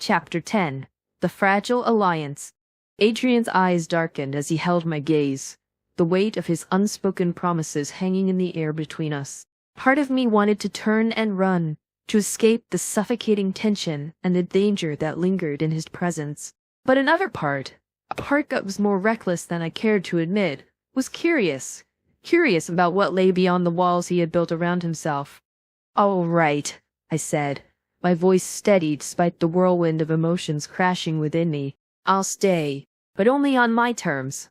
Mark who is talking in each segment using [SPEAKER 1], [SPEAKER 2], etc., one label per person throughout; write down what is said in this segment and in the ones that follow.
[SPEAKER 1] Chapter 10. The Fragile Alliance. Adrian's eyes darkened as he held my gaze, the weight of his unspoken promises hanging in the air between us. Part of me wanted to turn and run, to escape the suffocating tension and the danger that lingered in his presence. But another part, a part that was more reckless than I cared to admit, was curious about what lay beyond the walls he had built around himself. "All right," I said, my voice steady despite the whirlwind of emotions crashing within me. "I'll stay, but only on my terms."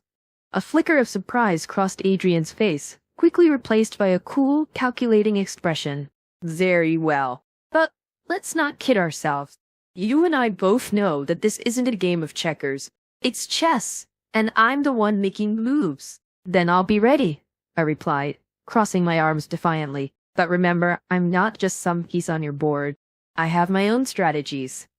[SPEAKER 1] A flicker of surprise crossed Adrian's face, quickly replaced by a cool, calculating expression. "Very well. But let's not kid ourselves. You and I both know that this isn't a game of checkers. It's chess, and I'm the one making moves." "Then I'll be ready," I replied, crossing my arms defiantly. "But remember, I'm not just some piece on your board. I have my own strategies."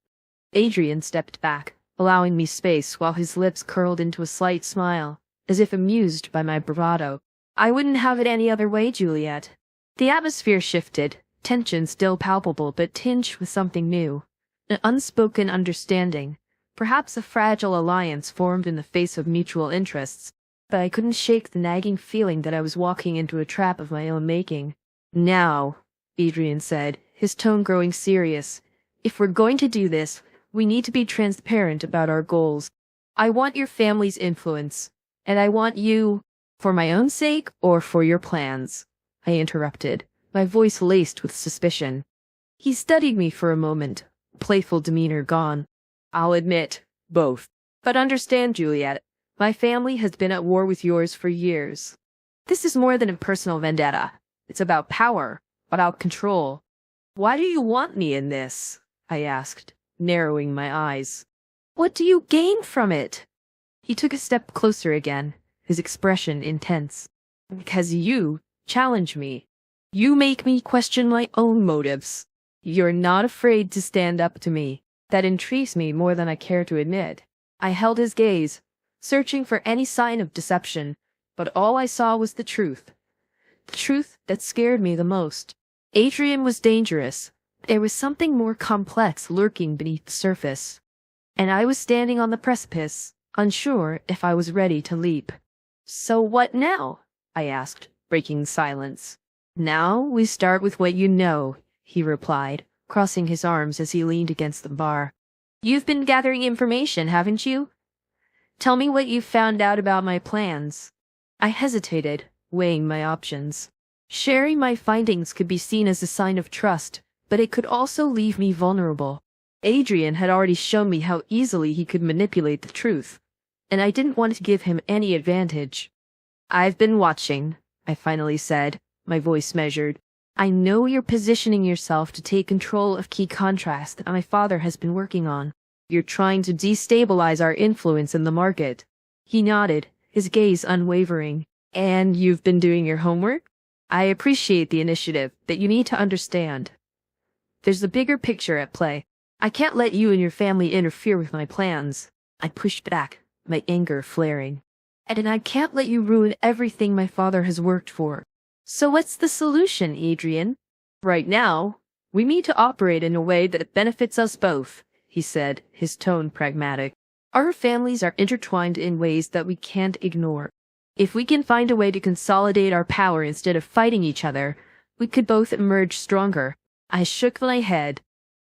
[SPEAKER 1] Adrian stepped back, allowing me space while his lips curled into a slight smile, as if amused by my bravado. "I wouldn't have it any other way, Juliet." The atmosphere shifted, tension still palpable but tinged with something new. An unspoken understanding, perhaps a fragile alliance formed in the face of mutual interests, but I couldn't shake the nagging feeling that I was walking into a trap of my own making. "Now," Adrian said, his tone growing serious, "if we're going to do this, we need to be transparent about our goals. I want your family's influence, and I want you—" "For my own sake or for your plans?" I interrupted, my voice laced with suspicion. He studied me for a moment, playful demeanor gone. "I'll admit, both. But understand, Juliet, my family has been at war with yours for years. This is more than a personal vendetta. It's about power, about control." "Why do you want me in this?" I asked, narrowing my eyes. "What do you gain from it?" He took a step closer again, his expression intense. "Because you challenge me. You make me question my own motives. You're not afraid to stand up to me. That intrigues me more than I care to admit." I held his gaze, searching for any sign of deception, but all I saw was the truth that scared me the most. Adrian was dangerous. There was something more complex lurking beneath the surface, and I was standing on the precipice, unsure if I was ready to leap. "So what now?" I asked, breaking silence. "Now we start with what you know," he replied, crossing his arms as he leaned against the bar. "You've been gathering information, haven't you? Tell me what you've found out about my plans." I hesitated, weighing my options. Sharing my findings could be seen as a sign of trust, but it could also leave me vulnerable. Adrian had already shown me how easily he could manipulate the truth, and I didn't want to give him any advantage. "I've been watching," I finally said, my voice measured. "I know you're positioning yourself to take control of key contracts that my father has been working on. You're trying to destabilize our influence in the market." He nodded, his gaze unwavering. "And you've been doing your homework? I appreciate the initiative, but you need to understand. There's a bigger picture at play. I can't let you and your family interfere with my plans." I pushed back, my anger flaring. "And I can't let you ruin everything my father has worked for." "So what's the solution, Adrian?" "Right now, we need to operate in a way that benefits us both," he said, his tone pragmatic. "Our families are intertwined in ways that we can't ignore. If we can find a way to consolidate our power instead of fighting each other, we could both emerge stronger." I shook my head.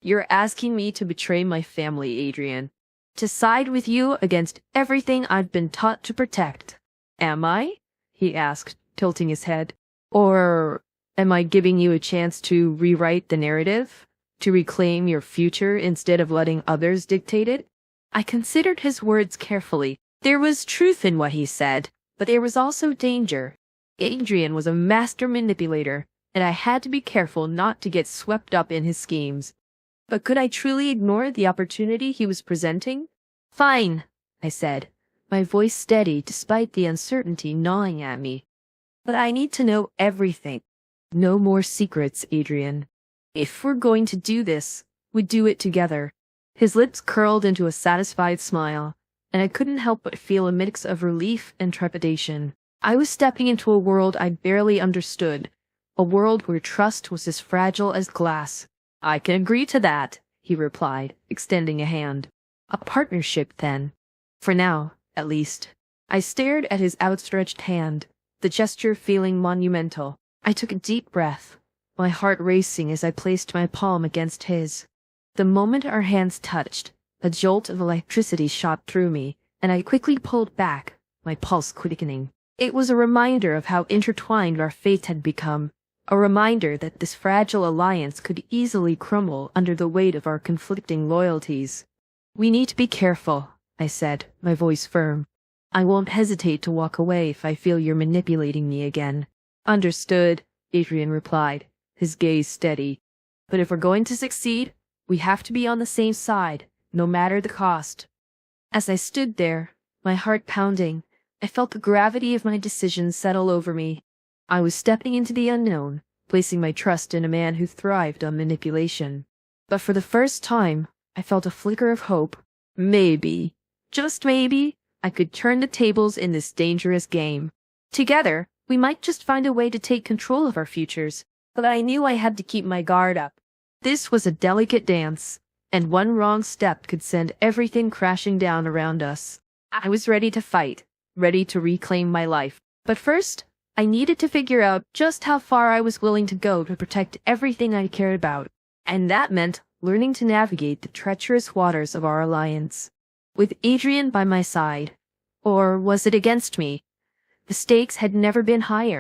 [SPEAKER 1] "You're asking me to betray my family, Adrian. To side with you against everything I've been taught to protect." "Am I?" he asked, tilting his head. "Or am I giving you a chance to rewrite the narrative? To reclaim your future instead of letting others dictate it?" I considered his words carefully. There was truth in what he said, but there was also danger. Adrian was a master manipulator, and I had to be careful not to get swept up in his schemes. But could I truly ignore the opportunity he was presenting? "Fine," I said, my voice steady despite the uncertainty gnawing at me. "But I need to know everything. No more secrets, Adrian. If we're going to do this, we do it together." His lips curled into a satisfied smile, and I couldn't help but feel a mix of relief and trepidation. I was stepping into a world I barely understood, a world where trust was as fragile as glass. "I can agree to that," he replied, extending a hand. A partnership, then. For now, at least. I stared at his outstretched hand, the gesture feeling monumental. I took a deep breath, my heart racing as I placed my palm against his. The moment our hands touched, a jolt of electricity shot through me, and I quickly pulled back, my pulse quickening. It was a reminder of how intertwined our fates had become, a reminder that this fragile alliance could easily crumble under the weight of our conflicting loyalties. "We need to be careful," I said, my voice firm. "I won't hesitate to walk away if I feel you're manipulating me again." "Understood," Adrian replied, his gaze steady. "But if we're going to succeed, we have to be on the same side, no matter the cost." As I stood there, my heart pounding, I felt the gravity of my decision settle over me. I was stepping into the unknown, placing my trust in a man who thrived on manipulation. But for the first time, I felt a flicker of hope. Maybe, just maybe, I could turn the tables in this dangerous game. Together, we might just find a way to take control of our futures. But I knew I had to keep my guard up. This was a delicate dance, and one wrong step could send everything crashing down around us. I was ready to fight, ready to reclaim my life. But first, I needed to figure out just how far I was willing to go to protect everything I cared about. And that meant learning to navigate the treacherous waters of our alliance. With Adrian by my side. Or was it against me? The stakes had never been higher.